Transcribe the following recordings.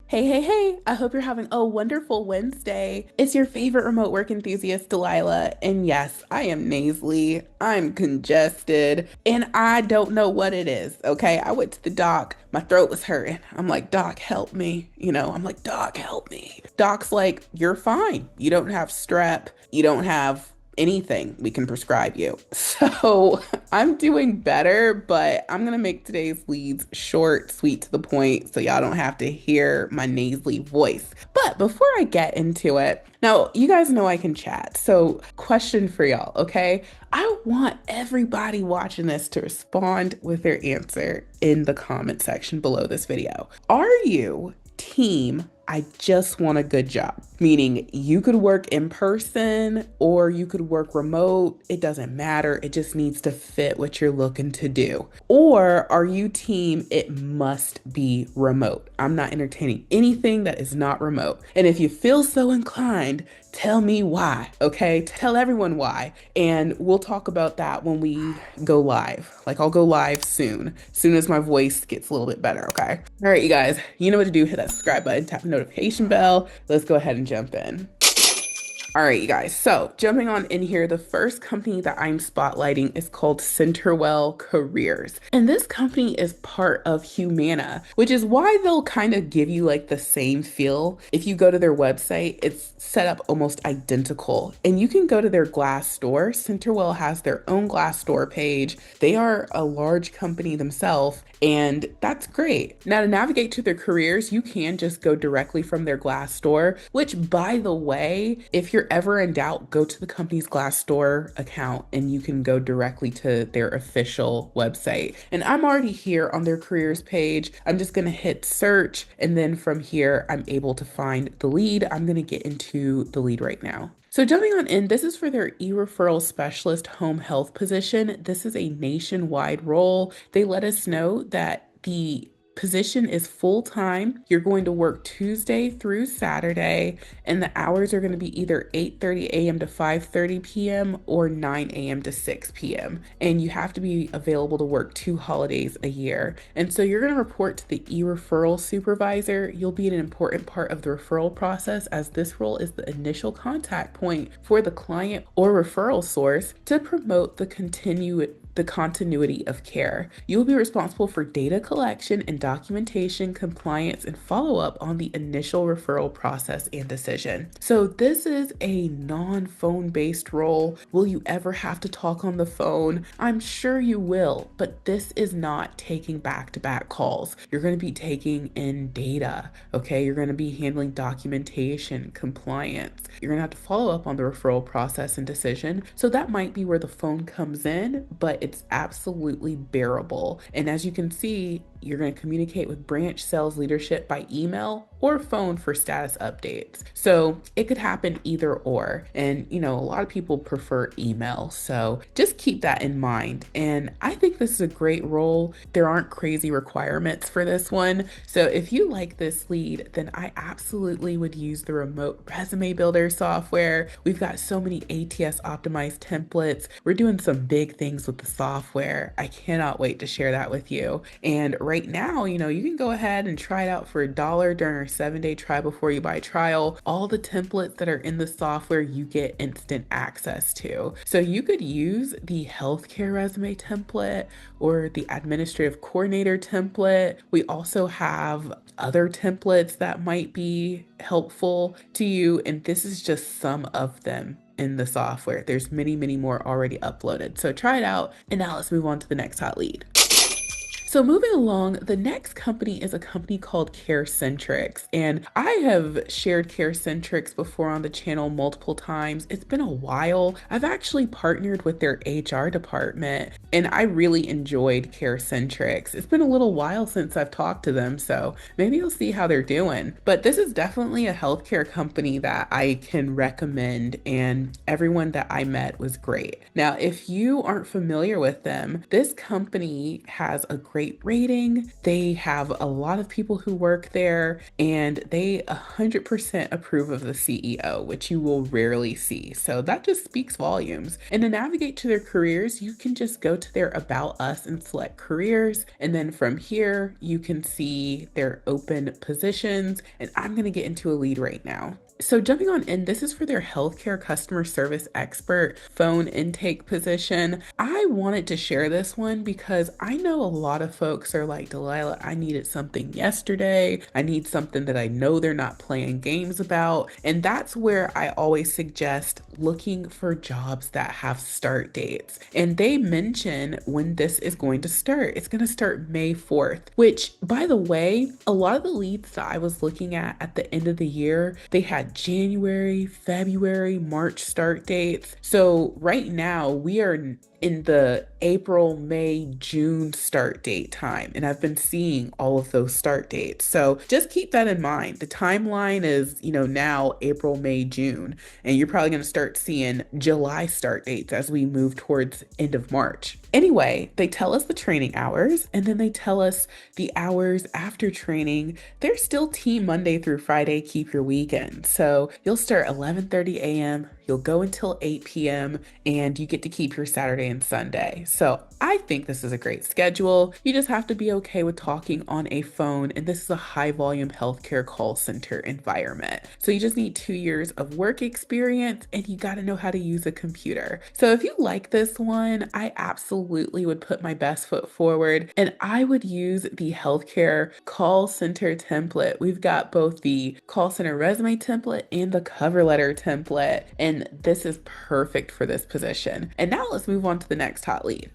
Hey, hey, hey, I hope you're having a wonderful Wednesday. It's your favorite remote work enthusiast, Delilah. And yes, I am nasally, I'm congested, and I don't know what it is. Okay, I went to the doc, my throat was hurting. I'm like, Doc, help me. I'm like, Doc, help me. Doc's like, you're fine. You don't have strep, you don't have anything we can prescribe you. So I'm doing better, but I'm gonna make today's leads short, sweet, to the point, so y'all don't have to hear my nasally voice. But before I get into it, now you guys know I can chat. So, question for y'all, okay? I want everybody watching this to respond with their answer in the comment section below this video. Are you team I just want a good job? Meaning you could work in person or you could work remote. It doesn't matter. It just needs to fit what you're looking to do. Or are you team it must be remote? I'm not entertaining anything that is not remote. And if you feel so inclined, tell me why, okay? Tell everyone why. And we'll talk about that when we go live. Like I'll go live soon as my voice gets a little bit better, okay? All right, you guys, you know what to do. Hit that subscribe button, tap the notification bell. Let's go ahead and jump in. All right, you guys. So jumping on in here, the first company that I'm spotlighting is called Centerwell Careers. And this company is part of Humana, which is why they'll kind of give you like the same feel. If you go to their website, it's set up almost identical. And you can go to their Glassdoor. Centerwell has their own Glassdoor page. They are a large company themselves, and that's great. Now, to navigate to their careers, you can just go directly from their Glassdoor, which, by the way, if you're ever in doubt, go to the company's Glassdoor account and you can go directly to their official website. And I'm already here on their careers page. I'm just going to hit search, and then from here, I'm able to find the lead. I'm going to get into the lead right now. So jumping on in, this is for their e-referral specialist home health position. This is a nationwide role. They let us know that the position is full-time. You're going to work Tuesday through Saturday, and the hours are going to be either 8:30 a.m. to 5:30 p.m. or 9 a.m. to 6 p.m. And you have to be available to work 2 holidays a year. And so you're going to report to the e-referral supervisor. You'll be an important part of the referral process, as this role is the initial contact point for the client or referral source to promote the continuity of care. You will be responsible for data collection and documentation, compliance, and follow-up on the initial referral process and decision. So this is a non-phone based role. Will you ever have to talk on the phone? I'm sure you will, but this is not taking back-to-back calls. You're going to be taking in data, okay? You're going to be handling documentation, compliance. You're going to have to follow up on the referral process and decision. So that might be where the phone comes in, but it's absolutely bearable. And as you can see, you're going to communicate with branch sales leadership by email or phone for status updates. So it could happen either or. And, a lot of people prefer email. So just keep that in mind. And I think this is a great role. There aren't crazy requirements for this one. So if you like this lead, then I absolutely would use the remote resume builder software. We've got so many ATS optimized templates. We're doing some big things with the software. I cannot wait to share that with you. And right now, you can go ahead and try it out for $1 during our 7-day try before you buy trial. All the templates that are in the software, you get instant access to. So you could use the healthcare resume template or the administrative coordinator template. We also have other templates that might be helpful to you, and this is just some of them in the software. There's many, many more already uploaded. So try it out, and now let's move on to the next hot lead. So moving along, the next company is a company called CareCentrix, and I have shared CareCentrix before on the channel multiple times. It's been a while. I've actually partnered with their HR department, and I really enjoyed CareCentrix. It's been a little while since I've talked to them, so maybe you'll see how they're doing. But this is definitely a healthcare company that I can recommend, and everyone that I met was great. Now, if you aren't familiar with them, this company has a great great rating. They have a lot of people who work there, and they 100% approve of the CEO, which you will rarely see. So that just speaks volumes. And to navigate to their careers, you can just go to their About Us and select careers. And then from here, you can see their open positions. And I'm going to get into a lead right now. So jumping on in, this is for their healthcare customer service expert phone intake position. I wanted to share this one because I know a lot of folks are like, Delilah, I needed something yesterday. I need something that I know they're not playing games about. And that's where I always suggest looking for jobs that have start dates. And they mention when this is going to start. It's going to start May 4th, which, by the way, a lot of the leads that I was looking at the end of the year, they had January, February, March start dates. So right now we are in the April, May, June start date time. And I've been seeing all of those start dates. So just keep that in mind. The timeline is, now April, May, June, and you're probably going to start seeing July start dates as we move towards end of March. Anyway, they tell us the training hours, and then they tell us the hours after training. They're still team Monday through Friday, keep your weekend. So you'll start 11:30 a.m., you'll go until 8 p.m., and you get to keep your Saturday and Sunday. So I think this is a great schedule. You just have to be okay with talking on a phone, and this is a high volume healthcare call center environment. So you just need 2 years of work experience, and you got to know how to use a computer. So if you like this one, I absolutely would put my best foot forward, and I would use the healthcare call center template. We've got both the call center resume template and the cover letter template, and this is perfect for this position. And now let's move on to the next hot lead.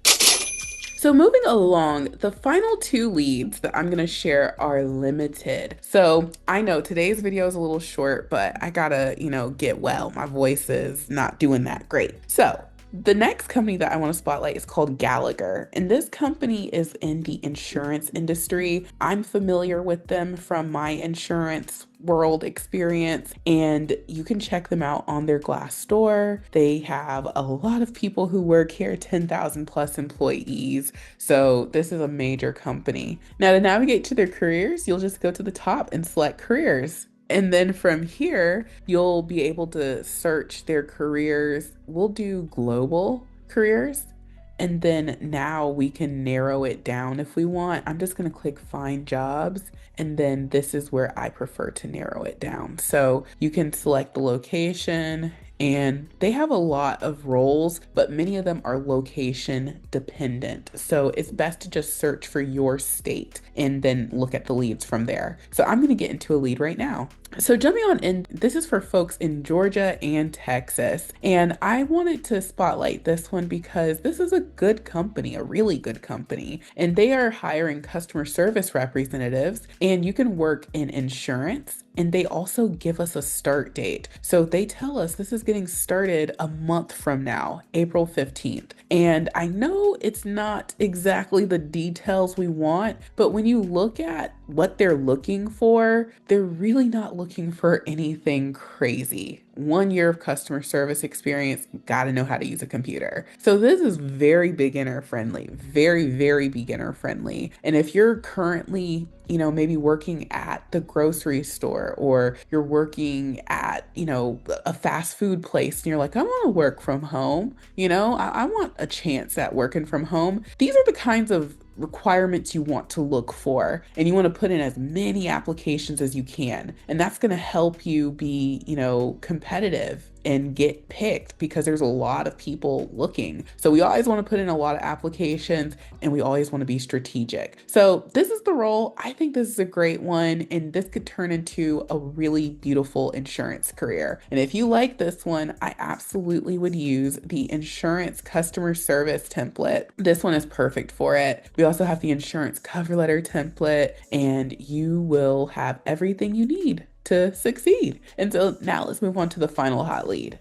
So moving along, the final 2 leads that I'm going to share are limited. So I know today's video is a little short, but I gotta, get well. My voice is not doing that great. So the next company that I want to spotlight is called Gallagher, and this company is in the insurance industry. I'm familiar with them from my insurance world experience, and you can check them out on their Glassdoor. They have a lot of people who work here, 10,000 plus employees. So this is a major company. Now to navigate to their careers, you'll just go to the top and select careers. And then from here, you'll be able to search their careers. We'll do global careers. And then now we can narrow it down if we want. I'm just going to click find jobs. And then this is where I prefer to narrow it down. So you can select the location, and they have a lot of roles, but many of them are location dependent. So it's best to just search for your state and then look at the leads from there. So I'm going to get into a lead right now. So jumping on in, this is for folks in Georgia and Texas. And I wanted to spotlight this one because this is a good company, a really good company. And they are hiring customer service representatives, and you can work in insurance. And they also give us a start date. So they tell us this is getting started a month from now, April 15th. And I know it's not exactly the details we want, but when you look at what they're looking for, they're really not looking for anything crazy. 1 year of customer service experience, got to know how to use a computer. So this is very beginner friendly, very, very beginner friendly. And if you're currently, maybe working at the grocery store, or you're working at, a fast food place, and you're like, I want to work from home, I want a chance at working from home. These are the kinds of requirements you want to look for, and you want to put in as many applications as you can, and that's going to help you be competitive and get picked, because there's a lot of people looking. So we always want to put in a lot of applications, and we always want to be strategic. So this is the role. I think this is a great one, and this could turn into a really beautiful insurance career. And if you like this one, I absolutely would use the insurance customer service template. This one is perfect for it. We also have the insurance cover letter template, and you will have everything you need to succeed. And so now let's move on to the final hot lead.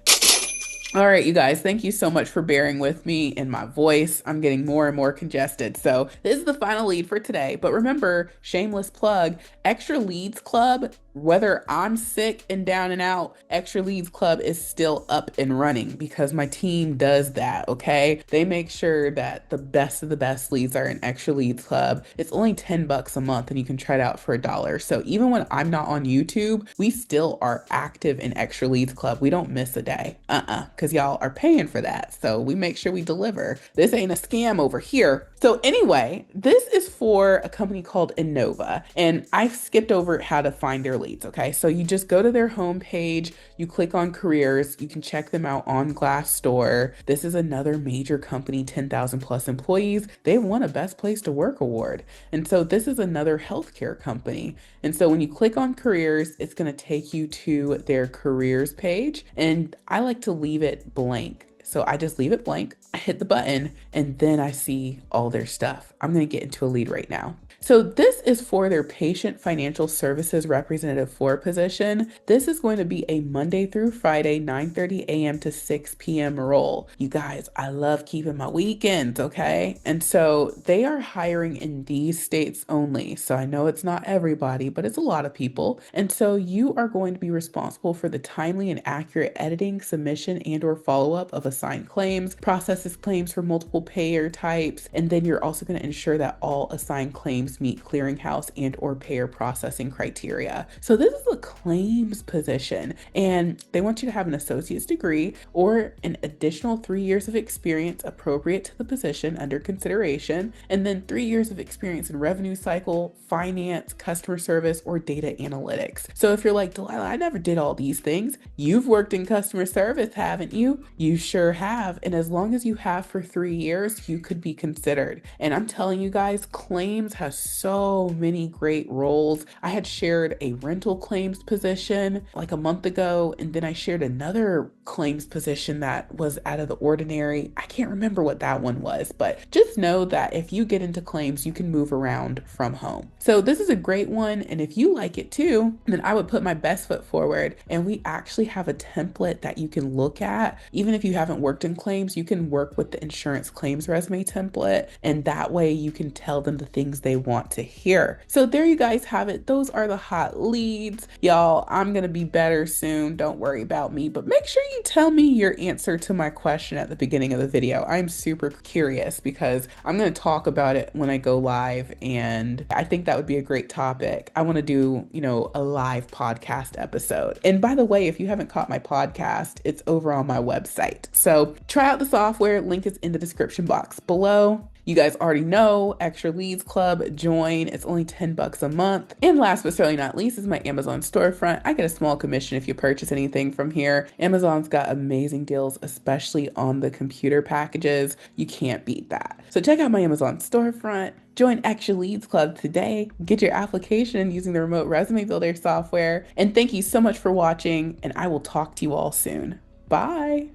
All right, you guys, thank you so much for bearing with me in my voice. I'm getting more and more congested. So, this is the final lead for today. But remember, shameless plug, Extra Leads Club, whether I'm sick and down and out, Extra Leads Club is still up and running because my team does that, okay? They make sure that the best of the best leads are in Extra Leads Club. It's only 10 bucks a month and you can try it out for $1. So, even when I'm not on YouTube, we still are active in Extra Leads Club. We don't miss a day. Because y'all are paying for that. So we make sure we deliver. This ain't a scam over here. So anyway, this is for a company called Innova, and I've skipped over how to find their leads. Okay, so you just go to their homepage, you click on careers, you can check them out on Glassdoor. This is another major company, 10,000 plus employees. They won a Best Place to Work award, and so this is another healthcare company. And so when you click on careers, it's going to take you to their careers page, and I like to leave it blank. So I just leave it blank, I hit the button, and then I see all their stuff. I'm going to get into a lead right now. So this is for their patient financial services representative 4 position. This is going to be a Monday through Friday, 9:30 a.m. to 6 p.m. role. You guys, I love keeping my weekends, okay? And so they are hiring in these states only. So I know it's not everybody, but it's a lot of people. And so you are going to be responsible for the timely and accurate editing, submission, and or follow-up of assigned claims, processes claims for multiple payer types, and then you're also going to ensure that all assigned claims meet clearinghouse and or payer processing criteria. So this is a claims position, and they want you to have an associate's degree or an additional 3 years of experience appropriate to the position under consideration, and then 3 years of experience in revenue cycle, finance, customer service, or data analytics. So if you're like, Delilah, I never did all these things, you've worked in customer service, haven't you? You sure have. And as long as you have for 3 years, you could be considered. And I'm telling you guys, claims has so many great roles. I had shared a rental claims position like a month ago, and then I shared another claims position that was out of the ordinary. I can't remember what that one was, but just know that if you get into claims, you can move around from home. So this is a great one, and if you like it too, then I would put my best foot forward, and we actually have a template that you can look at. Even if you haven't worked in claims, you can work with the insurance claims resume template, and that way you can tell them the things they want to hear. So there you guys have it. Those are the hot leads. Y'all, I'm gonna be better soon. Don't worry about me, but make sure you tell me your answer to my question at the beginning of the video. I'm super curious because I'm gonna talk about it when I go live, and I think that would be a great topic. I want to do, a live podcast episode. And by the way, if you haven't caught my podcast, it's over on my website. So try out the software. Link is in the description box below. You guys already know, Extra Leads Club, join. It's only 10 bucks a month. And last but certainly not least is my Amazon storefront. I get a small commission if you purchase anything from here. Amazon's got amazing deals, especially on the computer packages. You can't beat that. So check out my Amazon storefront. Join Extra Leads Club today. Get your application using the remote resume builder software. And thank you so much for watching, and I will talk to you all soon. Bye.